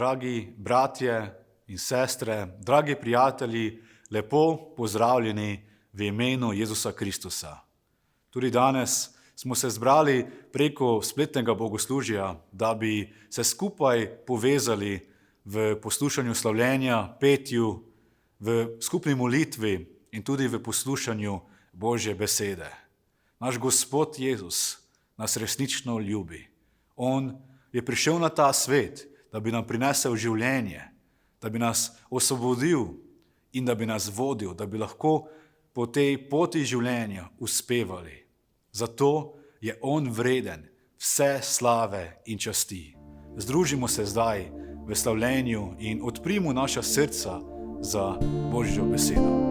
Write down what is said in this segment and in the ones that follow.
Dragi bratje in sestre, dragi prijatelji, lepo pozdravljeni v imenu Jezusa Kristusa. Tudi danes smo se zbrali preko spletnega bogoslužja, da bi se skupaj povezali v poslušanju slavljenja, petju, v skupni molitvi in tudi v poslušanju Božje besede. Naš Gospod Jezus nas resnično ljubi. On je prišel na ta svet, da bi nam prinesel življenje, da bi nas osvobodil in da bi nas vodil, da bi lahko po tej poti življenja uspevali. Zato je on vreden vse slave in časti. Združimo se zdaj v slavljenju in odprimo naša srca za Božjo besedo.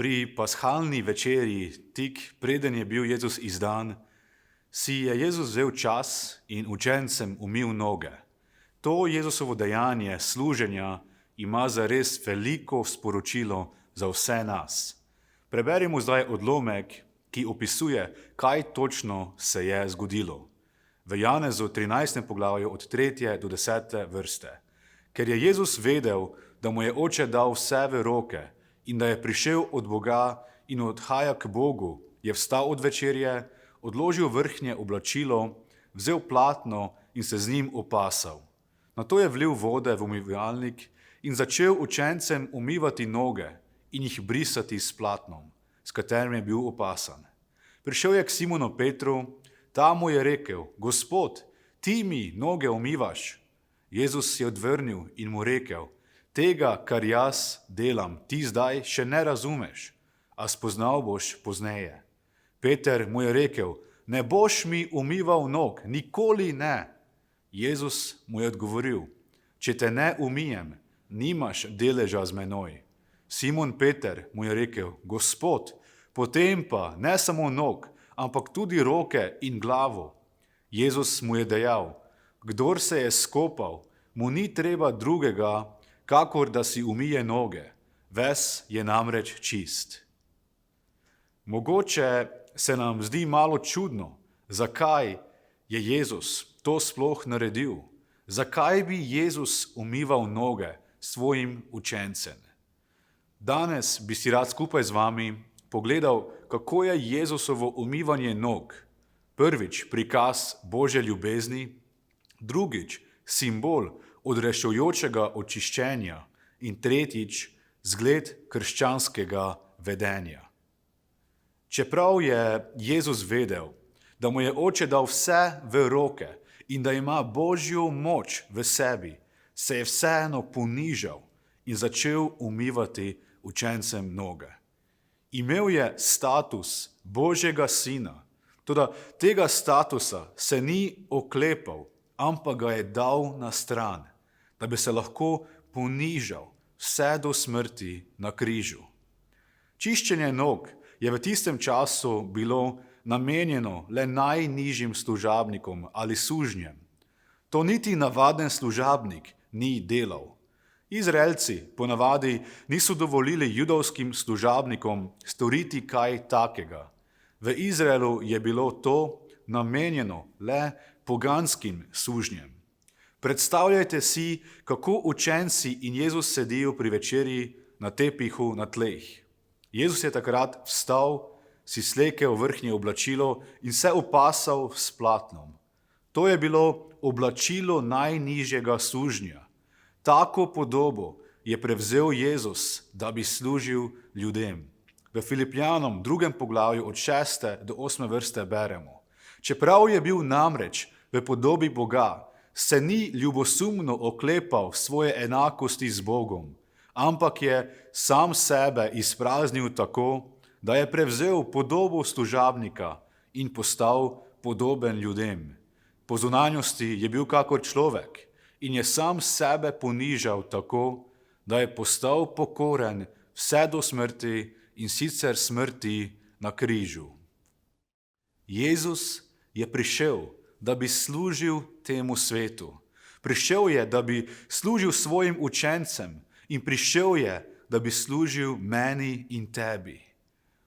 Pri pashalni večerji, tik preden je bil Jezus izdan, si je Jezus vzel čas in učencem umil noge. To Jezusovo dejanje služenja ima zares veliko sporočilo za vse nas. Preberimo zdaj odlomek, ki opisuje, kaj točno se je zgodilo. V Janezu 13. poglavju od 3. do 10. vrste. Ker je Jezus vedel, da mu je Oče dal vse v roke in da je prišel od Boga in odhaja k Bogu, je vstal od večerje, odložil vrhnje oblačilo, vzel platno in se z njim opasal. Nato je vlil vode v umivalnik in začel učencem umivati noge in jih brisati s platnom, s katerim je bil opasan. Prišel je k Simonu Petru, ta mu je rekel: Gospod, ti mi noge umivaš? Jezus je odvrnil in mu rekel: Tega, kar jaz delam, ti zdaj še ne razumeš, a spoznal boš pozneje. Peter mu je rekel: Ne boš mi umival nog, nikoli ne. Jezus mu je odgovoril: Če te ne umijem, nimaš deleža z menoj. Simon Peter mu je rekel: Gospod, potem pa ne samo nog, ampak tudi roke in glavo. Jezus mu je dejal: Kdor se je skopal, mu ni treba drugega, kakor da si umije noge, ves je namreč čist. Mogoče se nam zdi malo čudno, zakaj je Jezus to sploh naredil. Zakaj bi Jezus umival noge svojim učencem? Danes bi si rad skupaj z vami pogledal, kako je Jezusovo umivanje nog prvič prikaz Božje ljubezni, drugič simbol odrešujočega očiščenja in tretjič zgled krščanskega vedenja. Čeprav je Jezus vedel, da mu je Oče dal vse v roke in da ima Božjo moč v sebi, se je vseeno ponižal in začel umivati učencem noge. Imel je status Božjega sina, toda tega statusa se ni oklepal, ampak ga je dal na stran, da bi se lahko ponižal vse do smrti na križu. Čiščenje nog je v tistem času bilo namenjeno le najnižjim služabnikom ali sužnjem. To niti navaden služabnik ni delal. Izraelci ponavadi niso dovolili judovskim služabnikom storiti kaj takega. V Izraelu je bilo to namenjeno le poganskim sužnjem. Predstavljajte si, kako učenci in Jezus sedijo pri večerji na tepihu na tleh. Jezus je takrat vstal, si slekel vrhnje oblačilo in se opasal s platnom. To je bilo oblačilo najnižjega sužnja. Tako podobo je prevzel Jezus, da bi služil ljudem. V Filipljanom 2. poglavju od 6. do 8. vrste beremo: Čeprav je bil namreč v podobi Boga, se ni ljubosumno oklepal svoje enakosti z Bogom, ampak je sam sebe izpraznil tako, da je prevzel podobo služabnika in postal podoben ljudem. Po zunanjosti je bil kakor človek in je sam sebe ponižal tako, da je postal pokoren vse do smrti in sicer smrti na križu. Jezus je prišel, da bi služil temu svetu. Prišel je, da bi služil svojim učencem in prišel je, da bi služil meni in tebi.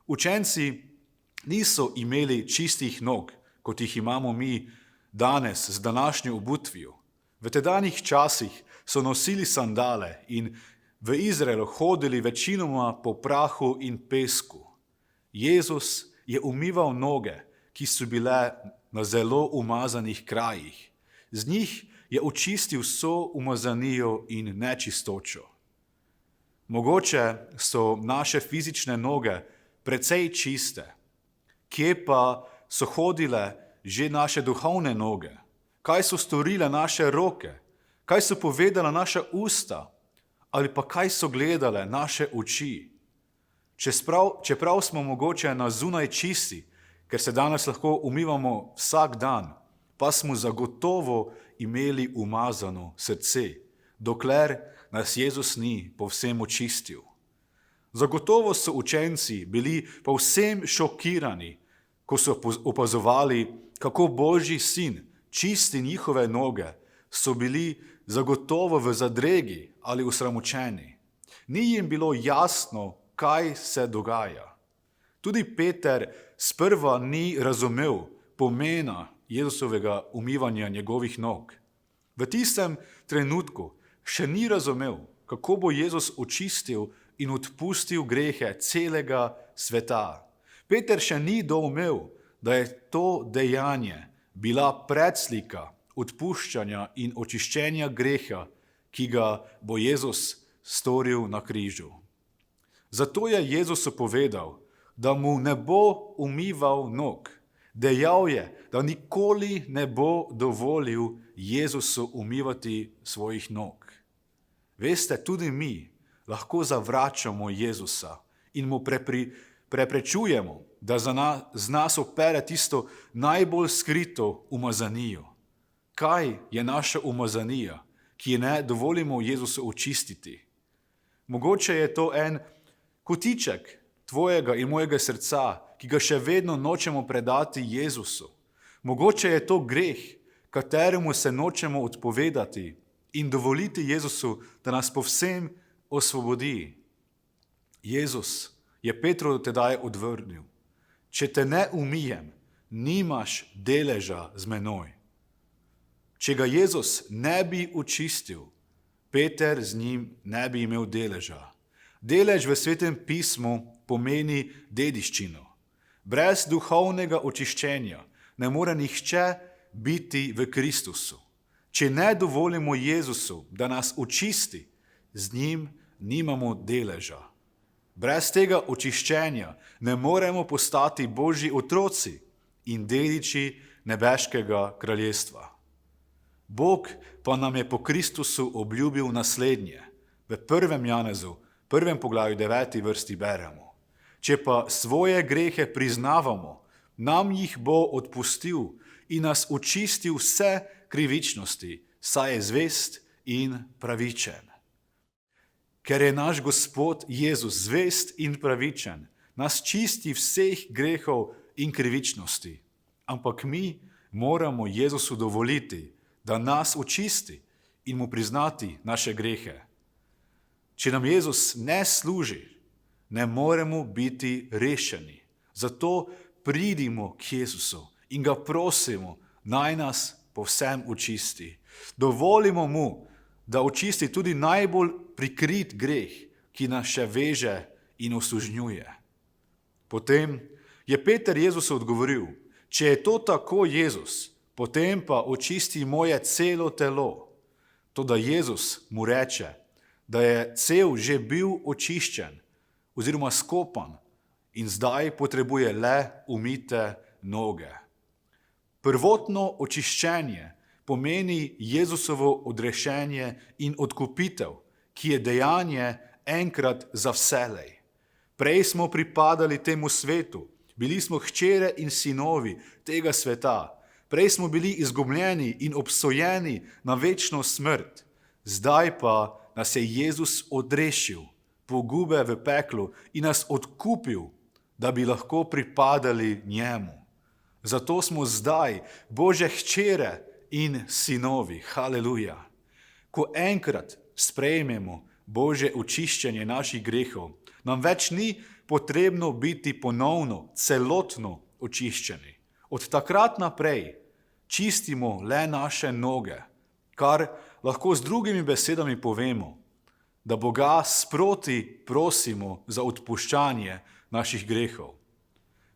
Učenci niso imeli čistih nog, kot jih imamo mi danes z današnjo obutvijo. V tedanjih časih so nosili sandale in v Izraelu hodili večinoma po prahu in pesku. Jezus je umival noge, ki so bile na zelo umazanih krajih. Z njih je očistil vso umazanijo in nečistočo. Mogoče so naše fizične noge precej čiste, kje pa so hodile že naše duhovne noge? Kaj so storile naše roke? Kaj so povedala naša usta? Ali pa kaj so gledale naše oči? Čeprav smo mogoče na zunaj čisti, ker se danes lahko umivamo vsak dan, pa smo zagotovo imeli umazano srce, dokler nas Jezus ni povsem očistil. Zagotovo so učenci bili povsem šokirani, ko so opazovali, kako Božji sin čisti njihove noge, so bili zagotovo v zadregi ali osramočeni. Ni jim bilo jasno, kaj se dogaja. Tudi Peter sprva ni razumel pomena Jezusovega umivanja njegovih nog. V tistem trenutku še ni razumel, kako bo Jezus očistil in odpustil grehe celega sveta. Peter še ni doumel, da je to dejanje bila predslika odpuščanja in očiščenja greha, ki ga bo Jezus storil na križu. Zato je Jezusu povedal, da mu ne bo umival nog. Dejal je, da nikoli ne bo dovolil Jezusu umivati svojih nog. Veste, tudi mi lahko zavračamo Jezusa in mu preprečujemo, da z nas opere tisto najbolj skrito umazanijo. Kaj je naša umazanija, ki ne dovolimo Jezusu očistiti? Mogoče je to en kotiček tvojega in mojega srca, ki ga še vedno nočemo predati Jezusu. Mogoče je to greh, kateremu se nočemo odpovedati in dovoliti Jezusu, da nas povsem osvobodi. Jezus je Petru tedaj odvrnil: če te ne umijem, nimaš deleža z menoj. Če ga Jezus ne bi očistil, Peter z njim ne bi imel deleža. Delež v Svetem pismu pomeni dediščino. Brez duhovnega očiščenja ne more nihče biti v Kristusu. Če ne dovolimo Jezusu, da nas očisti, z njim nimamo deleža. Brez tega očiščenja ne moremo postati Božji otroci in dediči nebeškega kraljestva. Bog pa nam je po Kristusu obljubil naslednje. V 1. Janezu, 1. poglavju 9. vrsti beremo: če pa svoje grehe priznavamo, nam jih bo odpustil in nas očistil vse krivičnosti, saj je zvest in pravičen. Ker je naš Gospod Jezus zvest in pravičen, nas čisti vseh grehov in krivičnosti. Ampak mi moramo Jezusu dovoliti, da nas očisti in mu priznati naše grehe. Če nam Jezus ne služi, ne moremo biti rešeni. Zato pridimo k Jezusu in ga prosimo, naj nas povsem očisti. Dovolimo mu, da očisti tudi najbolj prikrit greh, ki nas še veže in osužnjuje. Potem je Peter Jezusu odgovoril: če je to tako, Jezus, potem pa očisti moje celo telo. Toda Jezus mu reče, da je cel že bil očiščen oziroma skopan in zdaj potrebuje le umite noge. Prvotno očiščenje pomeni Jezusovo odrešenje in odkupitev, ki je dejanje enkrat za vselej. Prej smo pripadali temu svetu, bili smo hčere in sinovi tega sveta. Prej smo bili izgubljeni in obsojeni na večno smrt. Zdaj pa nas je Jezus odrešil pogube v peklu in nas odkupil, da bi lahko pripadali njemu. Zato smo zdaj Božje hčere in sinovi. Haleluja. Ko enkrat sprejmemo Božje očiščenje naših grehov, nam več ni potrebno biti ponovno, celotno očiščeni. Od takrat naprej čistimo le naše noge, kar lahko z drugimi besedami povemo, da Boga sproti prosimo za odpuščanje naših grehov.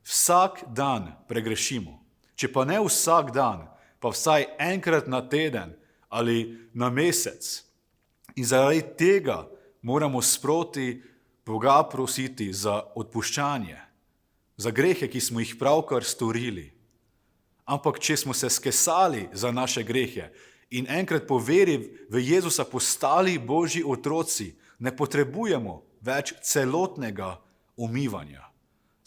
Vsak dan pregrešimo, če pa ne vsak dan, pa vsaj enkrat na teden ali na mesec. In zaradi tega moramo sproti Boga prositi za odpuščanje, za grehe, ki smo jih pravkar storili. Ampak če smo se skesali za naše grehe in enkrat po veri v Jezusa postali Božji otroci, ne potrebujemo več celotnega umivanja.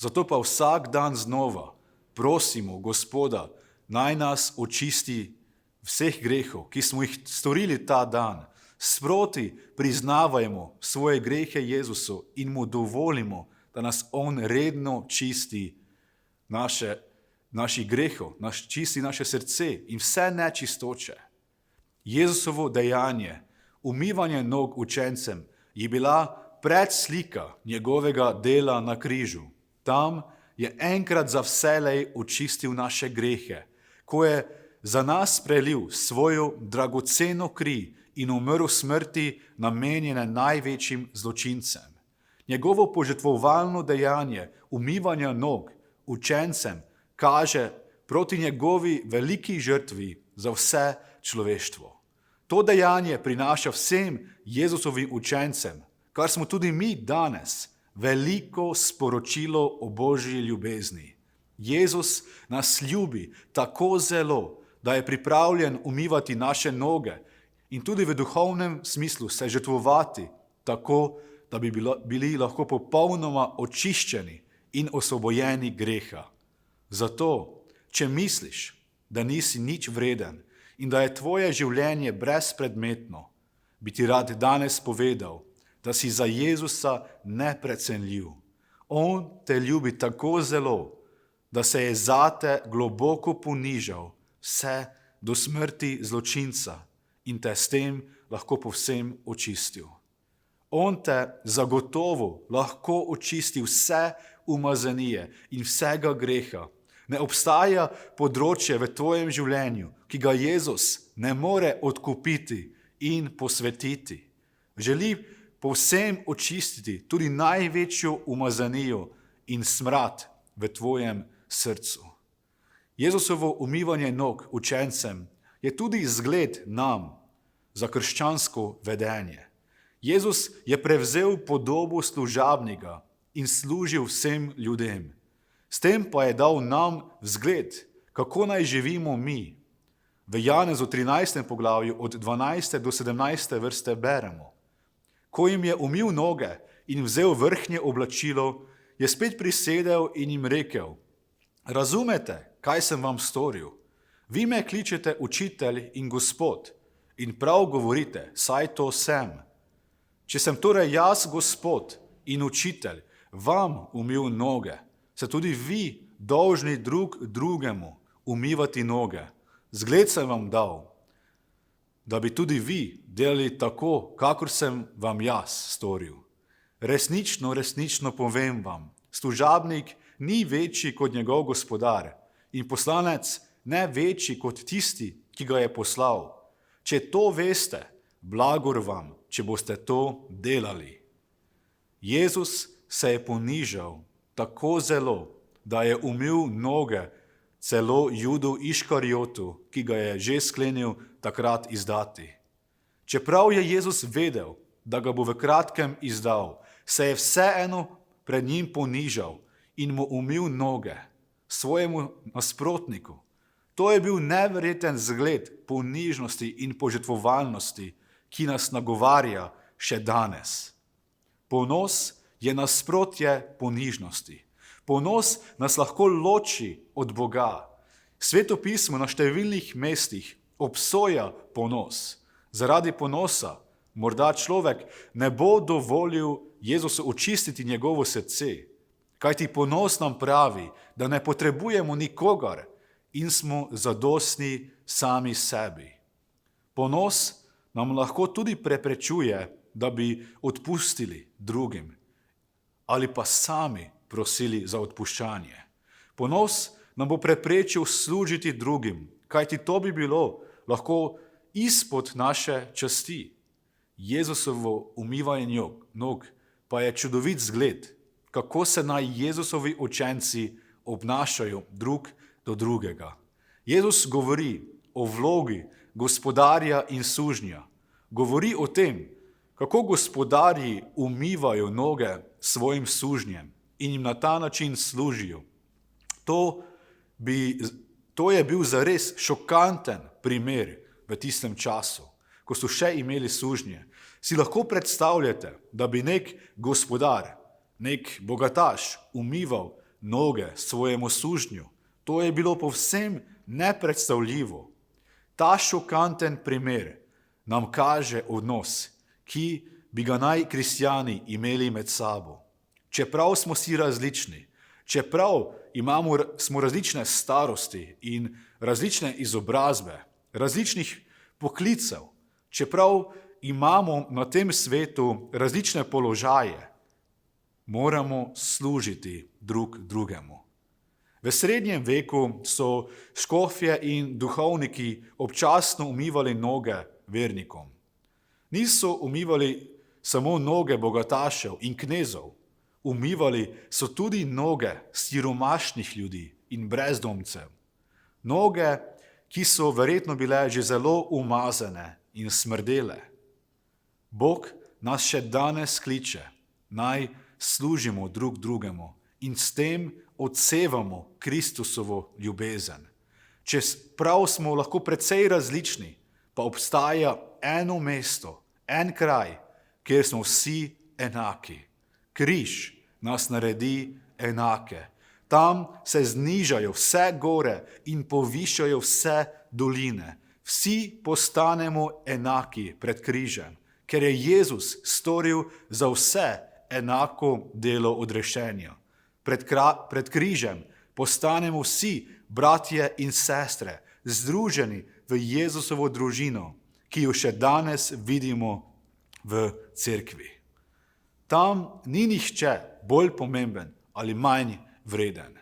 Zato pa vsak dan znova prosimo Gospoda, naj nas očisti vseh grehov, ki smo jih storili ta dan. Sproti priznavajmo svoje grehe Jezusu in mu dovolimo, da nas on redno čisti naših grehov, čisti naše srce in vse nečistoče. Jezusovo dejanje, umivanje nog učencem, je bila predslika njegovega dela na križu. Tam je enkrat za vselej očistil naše grehe, ko je za nas prelil svojo dragoceno kri in umrl smrti, namenjene največjim zločincem. Njegovo požrtvovalno dejanje umivanja nog učencem kaže proti njegovi veliki žrtvi za vse človeštvo. To dejanje prinaša vsem Jezusovim učencem, kar smo tudi mi danes, veliko sporočilo o Božji ljubezni. Jezus nas ljubi tako zelo, da je pripravljen umivati naše noge in tudi v duhovnem smislu se žrtvovati tako, da bi bili lahko popolnoma očiščeni in osvobojeni greha. Zato, če misliš, da nisi nič vreden in da je tvoje življenje brezpredmetno, bi ti rad danes povedal, da si za Jezusa neprecenljiv. On te ljubi tako zelo, da se je zate globoko ponižal vse do smrti zločinca in te s tem lahko povsem očistil. On te zagotovo lahko očisti vse umazanije in vsega greha. Ne obstaja področje v tvojem življenju, ki ga Jezus ne more odkupiti in posvetiti. Želi povsem očistiti tudi največjo umazanijo in smrad v tvojem srcu. Jezusovo umivanje nog učencem je tudi zgled nam za krščansko vedenje. Jezus je prevzel podobo služabnika in služil vsem ljudem. S tem pa je dal nam vzgled, kako naj živimo mi. V Janezu 13. poglavju od 12. do 17. vrste beremo. Ko jim je umil noge in vzel vrhnje oblačilo, je spet prisedel in jim rekel: razumete, kaj sem vam storil? Vi me kličete učitelj in gospod in prav govorite, saj to sem. Če sem torej jaz gospod in učitelj vam umil noge, ste tudi vi dolžni drug drugemu umivati noge. Zgled sem vam dal, da bi tudi vi delali tako, kakor sem vam jaz storil. Resnično, resnično povem vam, služabnik ni večji kot njegov gospodar in poslanec ne večji kot tisti, ki ga je poslal. Če to veste, blagor vam, če boste to delali. Jezus se je ponižal tako zelo, da je umil noge celo Judu Iškarjotu, ki ga je že sklenil takrat izdati. Čeprav je Jezus vedel, da ga bo v kratkem izdal, se je vseeno pred njim ponižal in mu umil noge, svojemu nasprotniku. To je bil neverjeten zgled ponižnosti in požrtvovalnosti, ki nas nagovarja še danes. Ponos je nasprotje ponižnosti. Ponos nas lahko loči od Boga. Sveto pismo na številnih mestih obsoja ponos. Zaradi ponosa morda človek ne bo dovolil Jezusu očistiti njegovo srce, kajti ponos nam pravi, da ne potrebujemo nikogar in smo zadostni sami sebi. Ponos nam lahko tudi preprečuje, da bi odpustili drugim ali pa sami prosili za odpuščanje. Ponos nam bo preprečil služiti drugim, kajti to bi bilo lahko izpod naše časti. Jezusovo umivanje nog pa je čudovit zgled, kako se naj Jezusovi učenci obnašajo drug do drugega. Jezus govori o vlogi gospodarja in sužnja. Govori o tem, kako gospodarji umivajo noge svojim sužnjem in jim na ta način služijo. To je bil zares šokanten primer v tistem času, ko so še imeli sužnje. Si lahko predstavljate, da bi nek gospodar, nek bogataš umival noge svojemu sužnju? To je bilo povsem nepredstavljivo. Ta šokanten primer nam kaže odnos, ki bi ga naj kristjani imeli med sabo. Čeprav smo si različni, čeprav smo različne starosti in različne izobrazbe, različnih poklicev, čeprav imamo na tem svetu različne položaje, moramo služiti drug drugemu. V srednjem veku so škofje in duhovniki občasno umivali noge vernikom. Niso umivali samo noge bogatašev in knezov, umivali so tudi noge siromašnih ljudi, in brezdomcev. Noge, ki so verjetno bile že zelo umazane in smrdele. Bog nas še danes kliče, naj služimo drug drugemu in s tem odsevamo Kristusovo ljubezen. Čeprav smo lahko precej različni, pa obstaja eno mesto, en kraj, kjer smo vsi enaki. Križ nas naredi enake. Tam se znižajo vse gore in povišajo vse doline. Vsi postanemo enaki pred križem, ker je Jezus storil za vse enako delo odrešenja. Pred križem postanemo vsi bratje in sestre, združeni v Jezusovo družino, ki jo še danes vidimo v cerkvi. Tam ni nihče bolj pomemben ali manj vreden.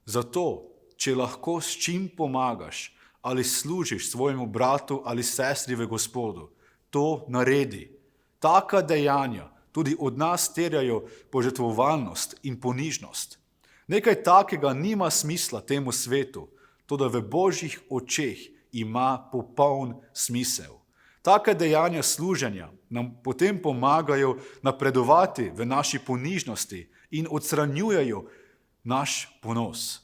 Zato, če lahko s čim pomagaš ali služiš svojemu bratu ali sestri v Gospodu, to naredi. Taka dejanja tudi od nas terjajo požrtvovalnost in ponižnost. Nekaj takega nima smisla temu svetu, toda v Božjih očeh ima popoln smisel. Take dejanja služenja nam potem pomagajo napredovati v naši ponižnosti in odstranjujejo naš ponos.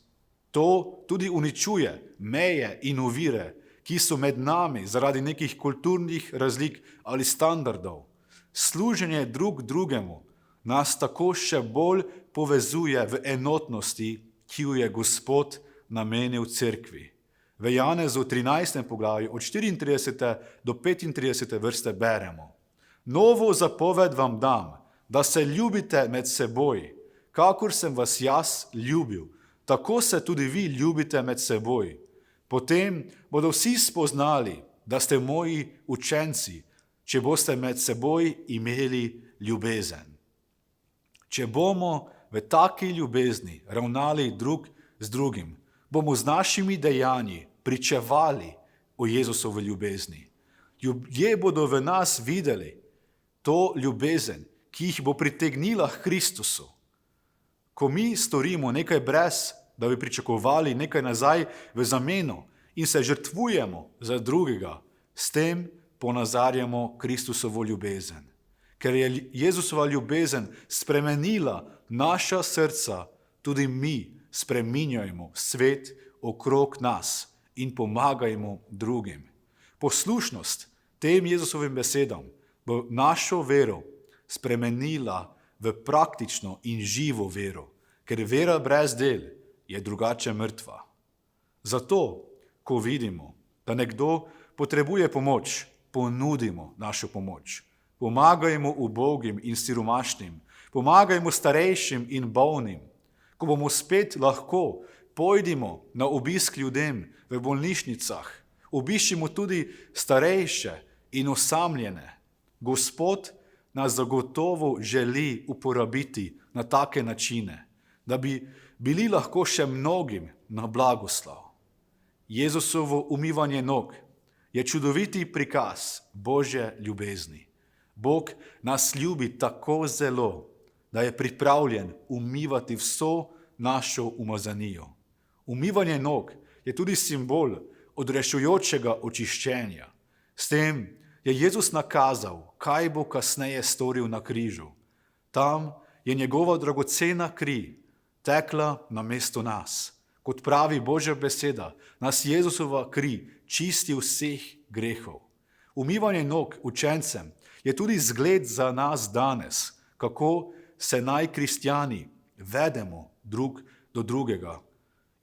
To tudi uničuje meje in ovire, ki so med nami zaradi nekih kulturnih razlik ali standardov. Služenje drug drugemu nas tako še bolj povezuje v enotnosti, ki jo je Gospod namenil cerkvi. V Janezu 13. poglavju od 34. do 35. vrste beremo: Novo zapoved vam dam, da se ljubite med seboj, kakor sem vas jaz ljubil, tako se tudi vi ljubite med seboj. Potem bodo vsi spoznali, da ste moji učenci, če boste med seboj imeli ljubezen. Če bomo v taki ljubezni ravnali drug z drugim, bomo z našimi dejanji pričevali o Jezusovi ljubezni. Ljudje bodo v nas videli to ljubezen, ki jih bo pritegnila k Kristusu. Ko mi storimo nekaj brez, da bi pričakovali nekaj nazaj v zameno in se žrtvujemo za drugega, s tem ponazarjamo Kristusovo ljubezen. Ker je Jezusova ljubezen spremenila naša srca, tudi mi spreminjajmo svet okrog nas in pomagajmo drugim. Poslušnost tem Jezusovim besedam bo našo vero spremenila v praktično in živo vero, ker vera brez del je drugače mrtva. Zato, ko vidimo, da nekdo potrebuje pomoč, ponudimo našo pomoč. Pomagajmo ubogim in siromašnim, pomagajmo starejšim in bolnim. Ko bomo spet lahko, pojdimo na obisk ljudem v bolnišnicah, obiščimo tudi starejše in osamljene. Gospod nas zagotovo želi uporabiti na take načine, da bi bili lahko še mnogim na blagoslav. Jezusovo umivanje nog je čudoviti prikaz Božje ljubezni. Bog nas ljubi tako zelo, da je pripravljen umivati vso našo umazanijo. Umivanje nog je tudi simbol odrešujočega očiščenja. S tem je Jezus nakazal, kaj bo kasneje storil na križu. Tam je njegova dragocena kri tekla namesto nas. Kot pravi Božja beseda, nas Jezusova kri čisti vseh grehov. Umivanje nog učencem je tudi zgled za nas danes, kako se naj kristjani vedemo drug do drugega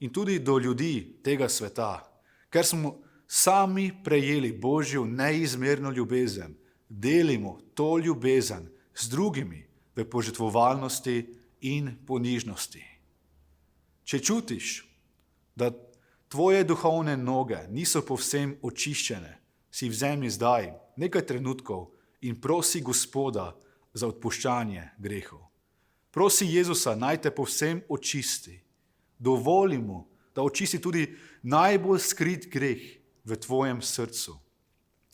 in tudi do ljudi tega sveta, ker smo sami prejeli Božjo neizmerno ljubezen, delimo to ljubezen z drugimi v požrtvovalnosti in ponižnosti. Če čutiš, da tvoje duhovne noge niso povsem očiščene, si vzemi zdaj nekaj trenutkov in prosi Gospoda za odpuščanje grehov. Prosi Jezusa, naj te povsem očisti. Dovoli mu, da očisti tudi najbolj skrit greh v tvojem srcu.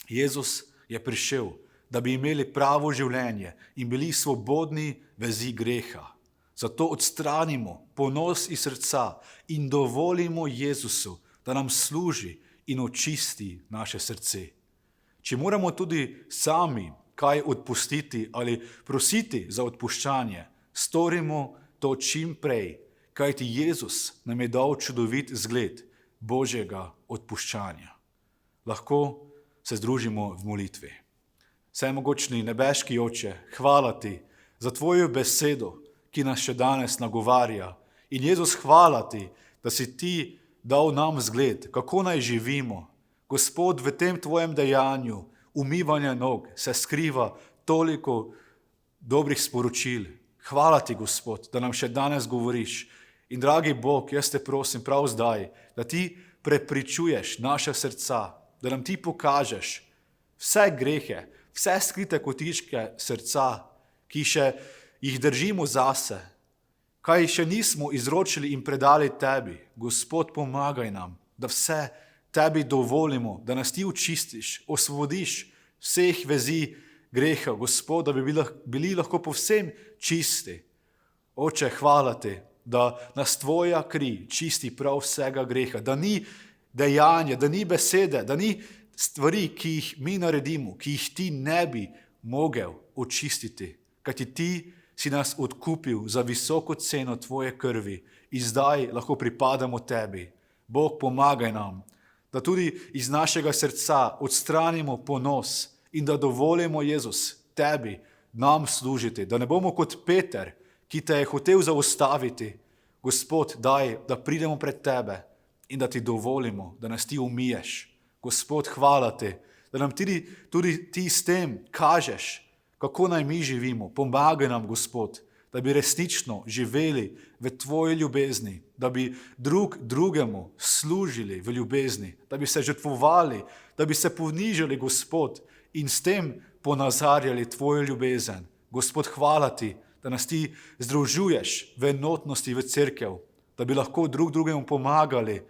Jezus je prišel, da bi imeli pravo življenje in bili svobodni vezi greha. Zato odstranimo ponos iz srca in dovolimo Jezusu, da nam služi in očisti naše srce. Če moramo tudi sami kaj odpustiti ali prositi za odpuščanje, storimo to čim prej, kajti Jezus nam je dal čudovit zgled Božjega odpuščanja. Lahko se združimo v molitvi. Vsemogočni nebeški Oče, hvala ti za tvojo besedo, ki nas še danes nagovarja. In Jezus, hvala ti, da si ti dal nam zgled, kako naj živimo. Gospod, v tem tvojem dejanju umivanja nog se skriva toliko dobrih sporočil. Hvala ti, Gospod, da nam še danes govoriš. In dragi Bog, jaz te prosim prav zdaj, da ti prepričuješ naša srca, da nam ti pokažeš vse grehe, vse skrite kotičke srca, ki še jih držimo zase, kaj še nismo izročili in predali tebi. Gospod, pomagaj nam, da vse tebi dovolimo, da nas ti očistiš, osvobodiš vseh vezi greha, Gospod, da bi bili lahko povsem čisti. Oče, hvala ti, da nas tvoja kri čisti prav vsega greha, da ni dejanja, da ni besede, da ni stvari, ki jih mi naredimo, ki jih ti ne bi mogel očistiti, kajti ti si nas odkupil za visoko ceno tvoje krvi in zdaj lahko pripadamo tebi. Bog, pomagaj nam, da tudi iz našega srca odstranimo ponos in da dovolimo, Jezus, tebi nam služiti, da ne bomo kot Peter, ki te je hotel zaustaviti. Gospod, daj, da pridemo pred tebe in da ti dovolimo, da nas ti umiješ. Gospod, hvala ti, da nam tudi ti s tem kažeš, kako naj mi živimo. Pomagaj nam, Gospod, da bi resnično živeli v tvoji ljubezni, da bi drug drugemu služili v ljubezni, da bi se žrtvovali, da bi se ponižali, Gospod, in s tem ponazarjali tvojo ljubezen. Gospod, hvala ti, da nas ti združuješ v enotnosti v cerkev, da bi lahko drug drugemu pomagali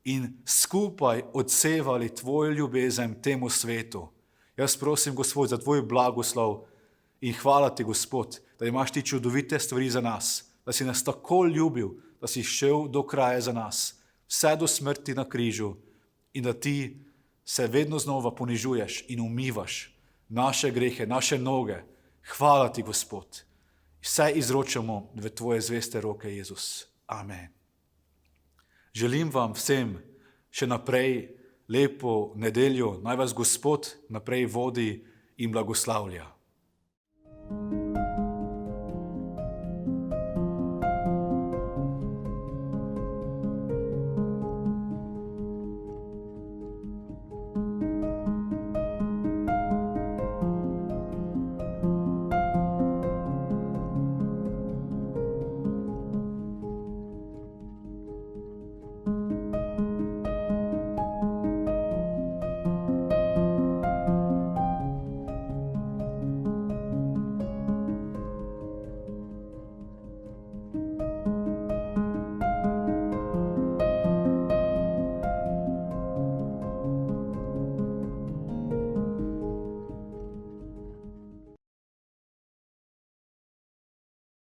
in skupaj odsevali tvojo ljubezen temu svetu. Jaz prosim, Gospod, za tvoj blagoslov in hvala ti, Gospod, da imaš ti čudovite stvari za nas, da si nas tako ljubil, da si šel do kraja za nas, vse do smrti na križu in da ti se vedno znova ponižuješ in umivaš naše grehe, naše noge. Hvala ti, Gospod. Vse izročamo v tvoje zveste roke, Jezus. Amen. Želim vam vsem še naprej lepo nedeljo. Naj vas Gospod naprej vodi in blagoslavlja.